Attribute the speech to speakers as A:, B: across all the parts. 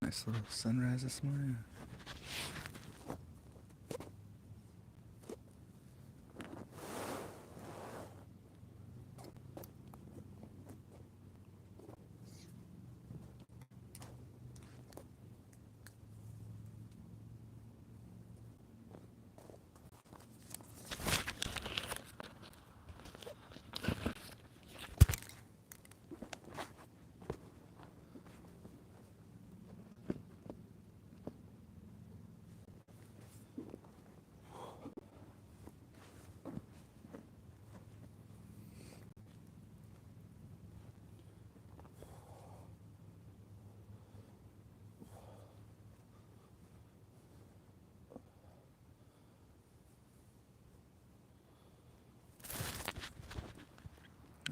A: Nice little sunrise this morning.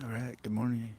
A: All right, good morning.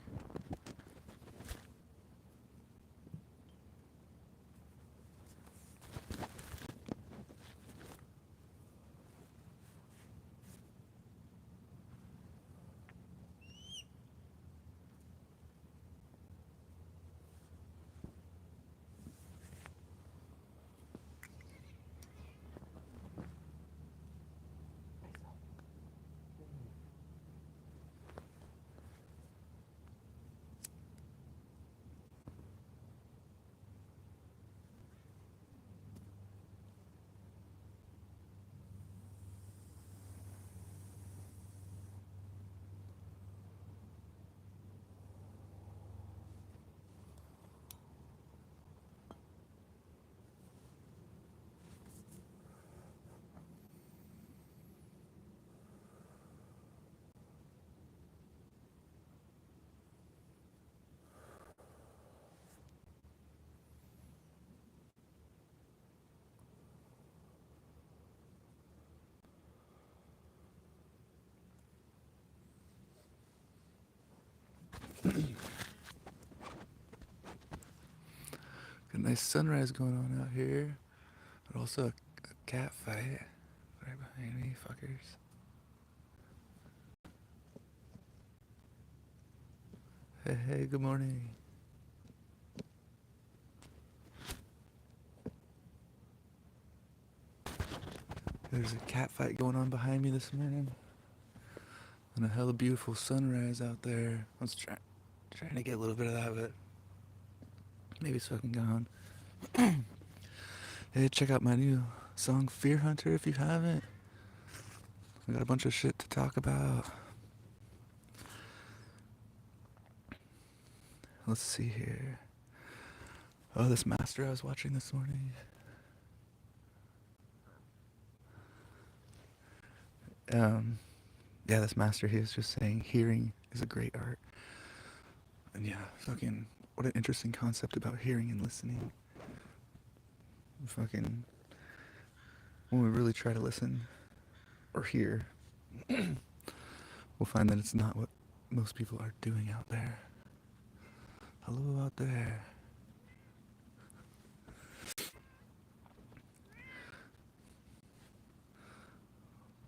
A: Got a nice sunrise going on out here, but also a cat fight right behind me, fuckers. Hey, good morning. There's a cat fight going on behind me this morning, and a hella beautiful sunrise out there. I was trying to get a little bit of that, but maybe it's fucking gone. Hey, check out my new song Fear Hunter if you haven't. I got a bunch of shit to talk about. Let's see here. Oh, this master I was watching this morning. Yeah, this master, he was just saying hearing is a great art. And yeah, fucking, what an interesting concept about hearing and listening. Fucking, when we really try to listen or hear, we'll find that it's not what most people are doing out there. Hello out there.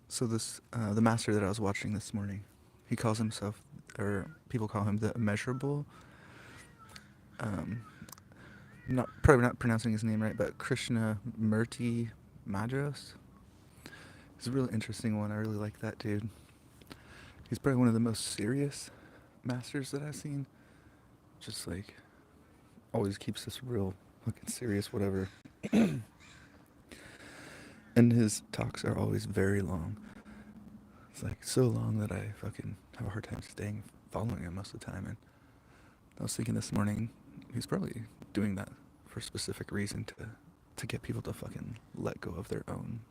A: So the master that I was watching this morning, he calls himself, or people call him the immeasurable. Probably not pronouncing his name right, but Krishna Murti Madras. He's a really interesting one. I really like that dude. He's probably one of the most serious masters that I've seen. Just like always keeps this real fucking serious whatever. And his talks are always very long. It's like so long that I fucking have a hard time following him most of the time. And I was thinking this morning, he's probably doing that for a specific reason to get people to fucking let go of their own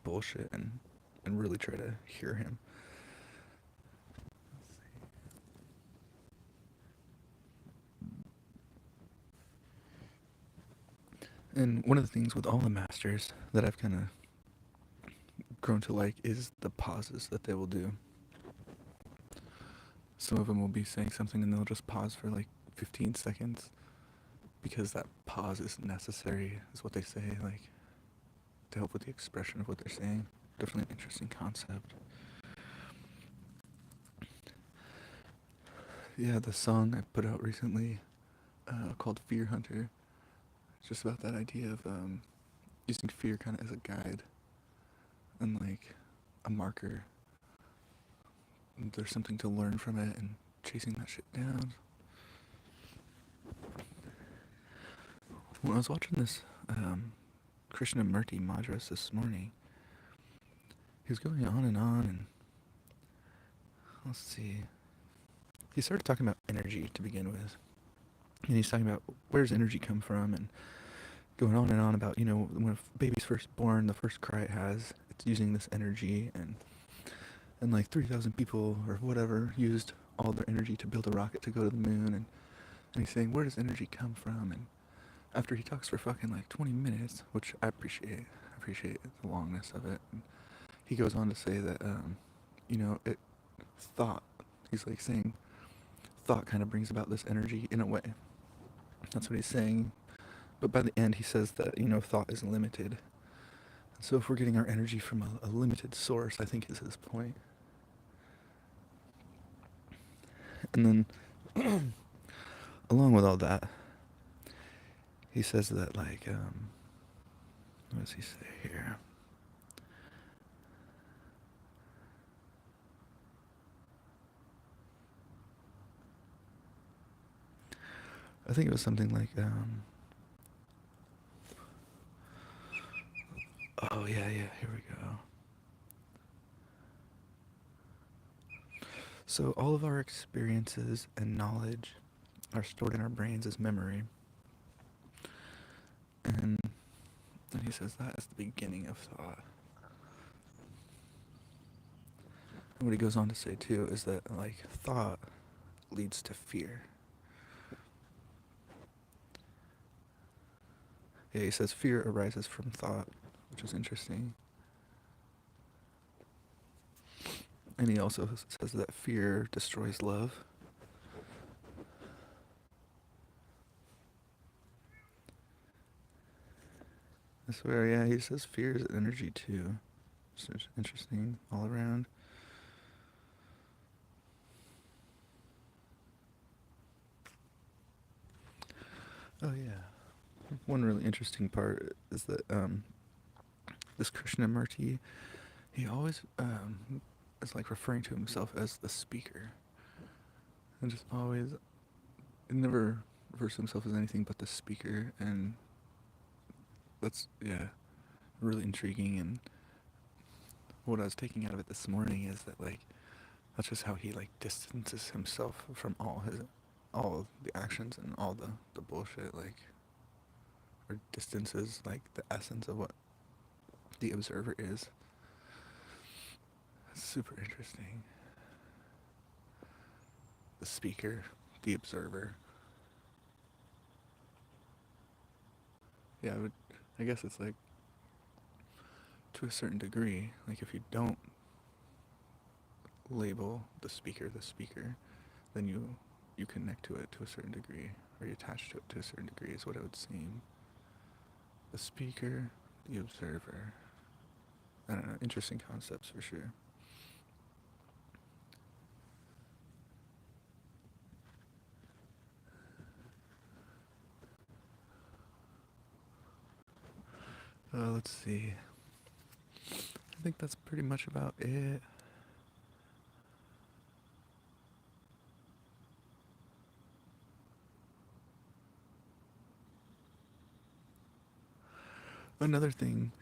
A: bullshit and really try to hear him. And one of the things with all the masters that I've kind of grown to like is the pauses that they will do. Some of them will be saying something and they'll just pause for like 15 seconds because that pause is necessary, is what they say, like to help with the expression of what they're saying. Definitely an interesting concept. Yeah, the song I put out recently called Fear Hunter, It's just about that idea of using fear kind of as a guide and like a marker. There's something to learn from it and chasing that shit down. When I was watching this Krishnamurti Madras this morning, he was going on, and let's see. He started talking about energy to begin with. And he's talking about where does energy come from, and going on and on about, when a baby's first born, the first cry it has, it's using this energy, and like 3,000 people or whatever used all their energy to build a rocket to go to the moon, and he's saying, where does energy come from? And after he talks for fucking like 20 minutes, which I appreciate the longness of it, and he goes on to say that, it thought, he's like saying, thought kind of brings about this energy in a way. That's what he's saying. But by the end, he says that, thought is limited. So if we're getting our energy from a limited source, I think is his point. And then, along with all that, he says that, like, what does he say here? I think it was something like, oh yeah, here we go. So all of our experiences and knowledge are stored in our brains as memory. And he says that is the beginning of thought. And what he goes on to say too is that, like, thought leads to fear. Yeah, he says fear arises from thought, which is interesting. And he also says that fear destroys love. I swear, yeah, he says fear is energy too. So it's interesting all around. Oh yeah. One really interesting part is that this Krishnamurti, he always is like referring to himself as the speaker. And just always, never refers to himself as anything but the speaker. And that's, yeah, really intriguing. And what I was taking out of it this morning is that, like, that's just how he, like, distances himself from all the actions and all the bullshit, like, or distances, like, the essence of what the observer is. It's super interesting. The speaker, the observer. Yeah, I guess it's like, to a certain degree, like, if you don't label the speaker, then you connect to it to a certain degree, or you attach to it to a certain degree, is what it would seem. The speaker, the observer. I don't know, interesting concepts for sure. Let's see. I think that's pretty much about it. Another thing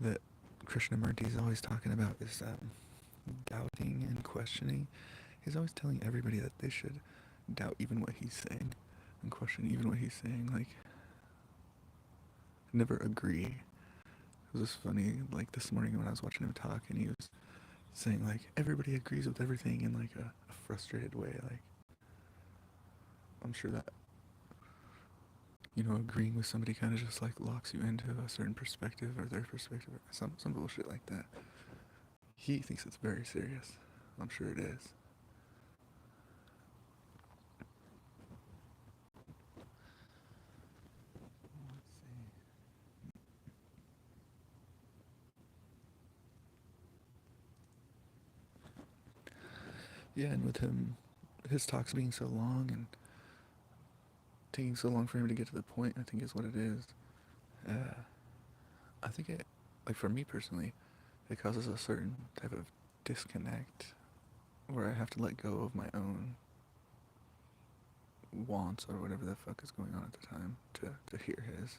A: that Krishnamurti is always talking about is doubting and questioning. He's always telling everybody that they should doubt even what he's saying and question even what he's saying. Like, never agree. It was just funny, like, this morning when I was watching him talk, and he was saying, like, everybody agrees with everything in, like, a frustrated way. Like, I'm sure that, agreeing with somebody kind of just, like, locks you into a certain perspective or their perspective, or some bullshit like that. He thinks it's very serious. I'm sure it is. Yeah, and with his talks being so long and taking so long for him to get to the point, I think is what it is. Uh, I think it, like for me personally, it causes a certain type of disconnect where I have to let go of my own wants or whatever the fuck is going on at the time to hear his.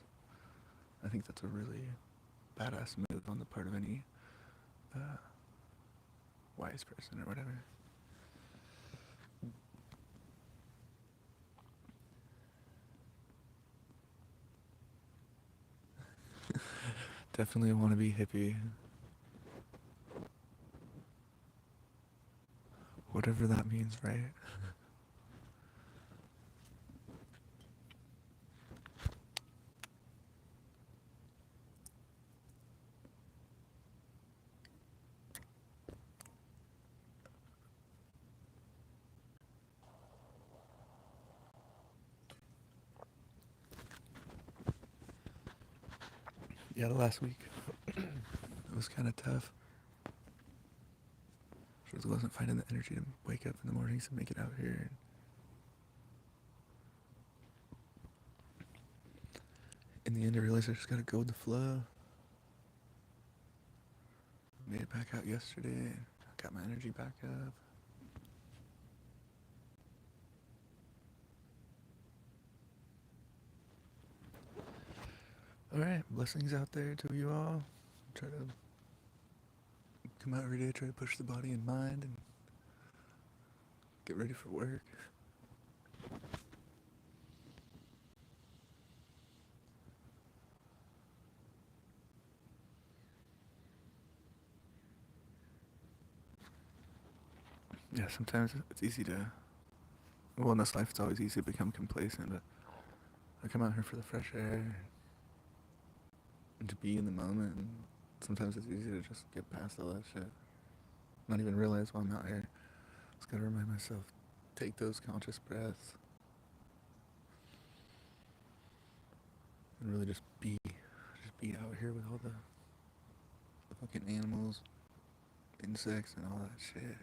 A: I think that's a really badass move on the part of any uh, wise person or whatever. Definitely a wannabe hippie. Whatever that means, right? Yeah, the last week, it was kind of tough. Just wasn't finding the energy to wake up in the mornings and make it out here. In the end, I realized I just gotta go with the flow. Made it back out yesterday. Got my energy back up. Alright, blessings out there to you all. Try to come out every day, try to push the body and mind, and get ready for work. Yeah, sometimes it's easy to, well, in this life it's always easy to become complacent, but I come out here for the fresh air and to be in the moment, and sometimes it's easy to just get past all that shit. Not even realize while I'm out here. Just gotta remind myself, take those conscious breaths and really just be out here with all the fucking animals, insects, and all that shit.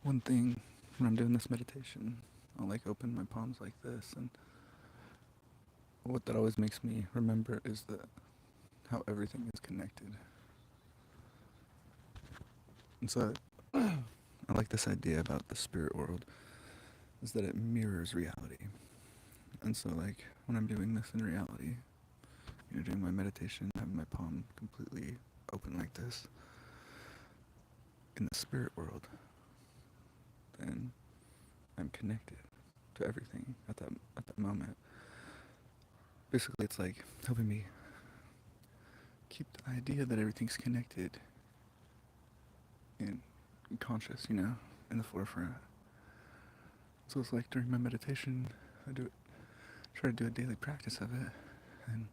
A: one thing when I'm doing this meditation, I'll like open my palms like this, and what that always makes me remember is that how everything is connected. And so I like this idea about the spirit world, is that it mirrors reality. And so like when I'm doing this in reality, doing my meditation, having my palm completely open like this, in the spirit world, then I'm connected to everything at that moment. Basically, it's like helping me keep the idea that everything's connected and conscious, in the forefront. So it's like during my meditation, try to do a daily practice of it, and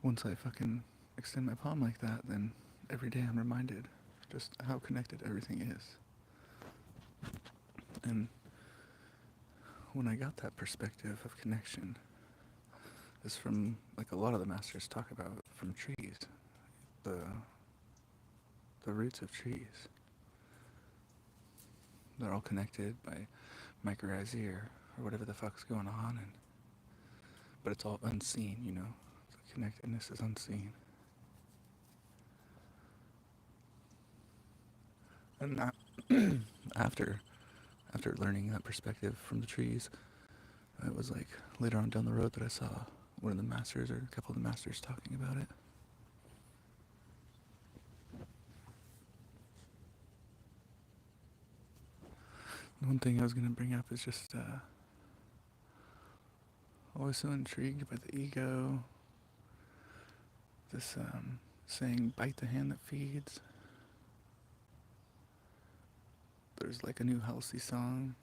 A: once I fucking extend my palm like that, then every day I'm reminded just how connected everything is. And when I got that perspective of connection, is from like a lot of the masters talk about from trees, the roots of trees. They're all connected by mycorrhizae or whatever the fuck's going on, but it's all unseen, The connectedness is unseen. And after learning that perspective from the trees, it was like later on down the road that I saw one of the masters or a couple of the masters talking about it. One thing I was going to bring up is just always so intrigued by the ego. This saying, bite the hand that feeds. There's like a new Halsey song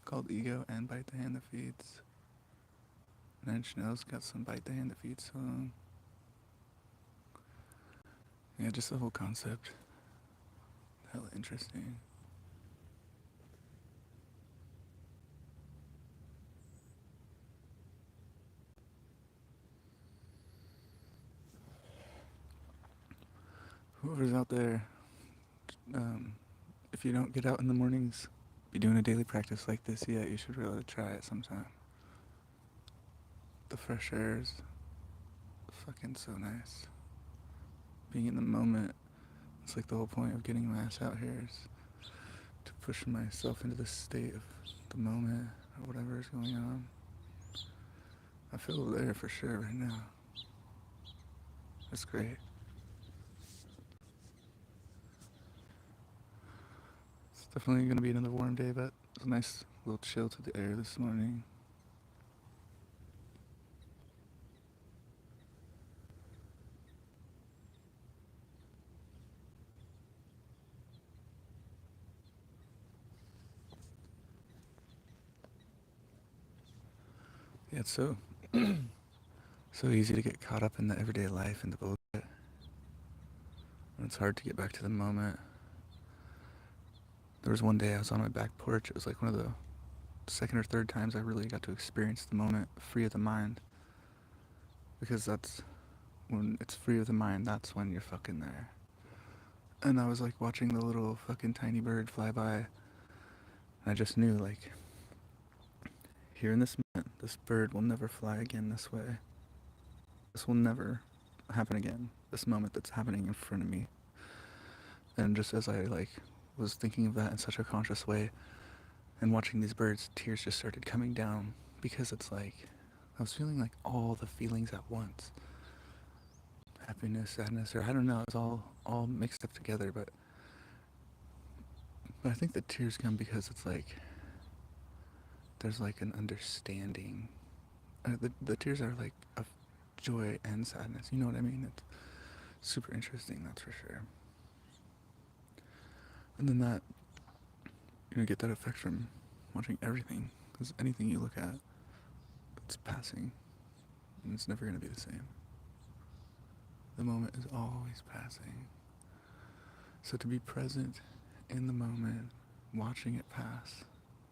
A: called Ego and Bite the Hand That Feeds. Nine Chanel's got some Bite the Hand That Feeds song. Yeah, just the whole concept. Hella interesting. Whoever's out there, if you don't get out in the mornings, be doing a daily practice like this yet, you should really try it sometime. The fresh air is fucking so nice. Being in the moment, it's like the whole point of getting my ass out here is to push myself into the state of the moment or whatever is going on. I feel there for sure right now. It's great. It's definitely going to be another warm day, but it's a nice little chill to the air this morning. Yeah, it's so easy to get caught up in the everyday life and the bullshit. And it's hard to get back to the moment. There was one day I was on my back porch. It was like one of the second or third times I really got to experience the moment free of the mind. Because that's when it's free of the mind, that's when you're fucking there. And I was like watching the little fucking tiny bird fly by. And I just knew, like, here in this moment, this bird will never fly again this way. This will never happen again. This moment that's happening in front of me. And just as I like was thinking of that in such a conscious way and watching these birds, tears just started coming down because it's like I was feeling like all the feelings at once. Happiness, sadness, or I don't know, it's all mixed up together, but I think the tears come because it's like there's like an understanding. The tears are like of joy and sadness, you know what I mean? It's super interesting, that's for sure. And then that, get that effect from watching everything, because anything you look at, it's passing, and it's never going to be the same. The moment is always passing. So to be present in the moment, watching it pass,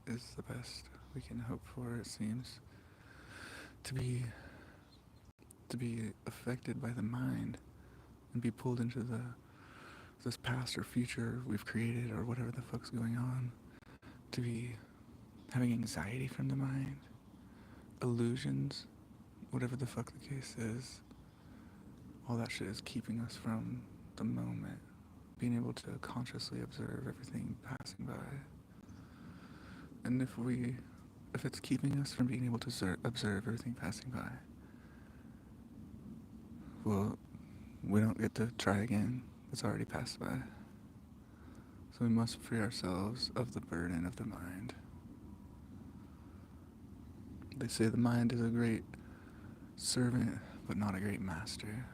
A: is the best we can hope for, it seems. To be affected by the mind and be pulled into the this past or future we've created or whatever the fuck's going on to be having anxiety from the mind, illusions, whatever the fuck the case is. All that shit is keeping us from the moment, being able to consciously observe everything passing by. And if it's keeping us from being able to observe everything passing by, well, we don't get to try again. It's already passed by. So we must free ourselves of the burden of the mind. They say the mind is a great servant, but not a great master.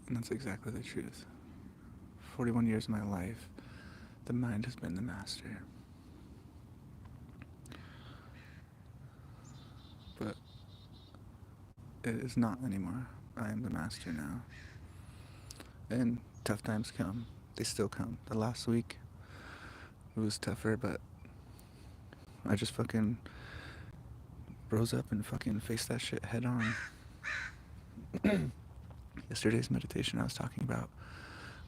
A: And that's exactly the truth. 41 years of my life, the mind has been the master. But it is not anymore. I am the master now. And tough times come. They still come. The last week, it was tougher, but I just fucking rose up and fucking faced that shit head on. Yesterday's meditation I was talking about,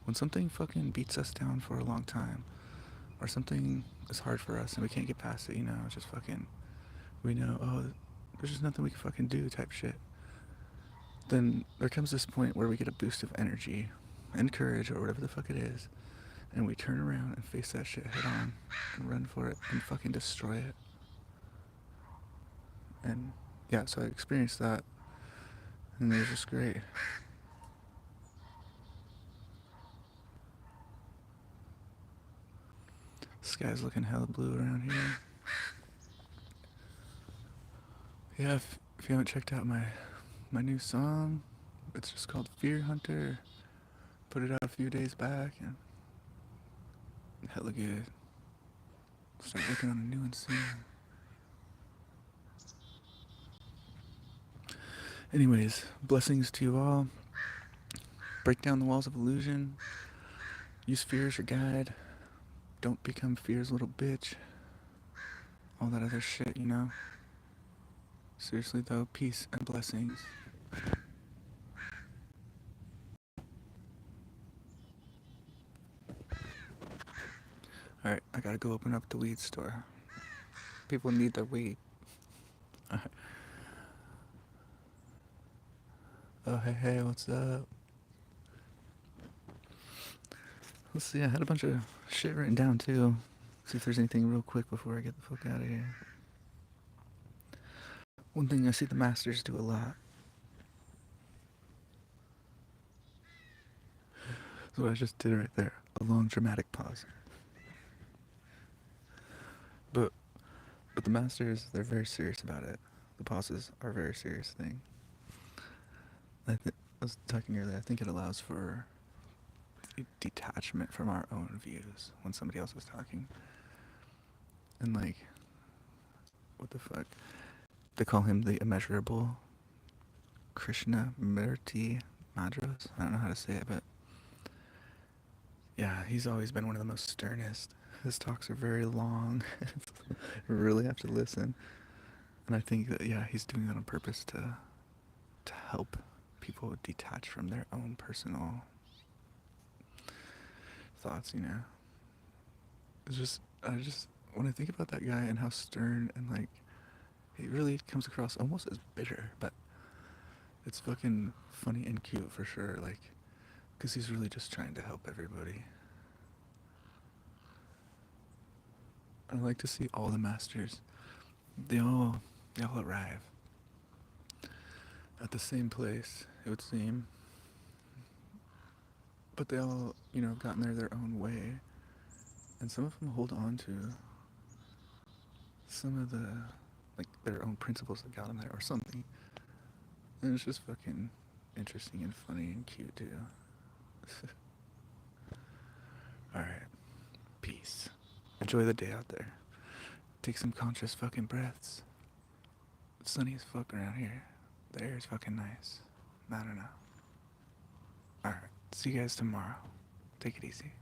A: when something fucking beats us down for a long time, or something is hard for us and we can't get past it, it's just fucking, we know, oh, there's just nothing we can fucking do type shit. Then there comes this point where we get a boost of energy and courage or whatever the fuck it is, and we turn around and face that shit head on and run for it and fucking destroy it. And yeah, so I experienced that, and it was just great. Sky's looking hella blue around here. Yeah, if you haven't checked out my new song, it's just called Fear Hunter. Put it out a few days back, and hella good. Start working on a new one soon. Anyways, blessings to you all. Break down the walls of illusion. Use fear as your guide. Don't become fear's little bitch. All that other shit, Seriously though, peace and blessings. Alright, I gotta go open up the weed store. People need their weed. Oh, hey, what's up? Let's see, I had a bunch of shit written down too. See if there's anything real quick before I get the fuck out of here. One thing I see the masters do a lot. That's what I just did right there. A long dramatic pause. But the masters, they're very serious about it. The pauses are a very serious thing. I was talking earlier, I think it allows for detachment from our own views when somebody else is talking. And what the fuck? They call him the immeasurable Krishna Murti Madras. I don't know how to say it, but yeah, he's always been one of the most sternest. His talks are very long. You really have to listen. And I think that, yeah, he's doing that on purpose to help people detach from their own personal thoughts, It's just, when I think about that guy and how stern and he really comes across almost as bitter, but it's fucking funny and cute for sure, because he's really just trying to help everybody. I like to see all the masters, they all arrive at the same place, it would seem, but they all, have gotten there their own way, and some of them hold on to some of the, their own principles that got them there or something, and it's just fucking interesting and funny and cute too. Alright, peace. Enjoy the day out there. Take some conscious fucking breaths. It's sunny as fuck around here. The air is fucking nice. I don't know. Alright, see you guys tomorrow. Take it easy.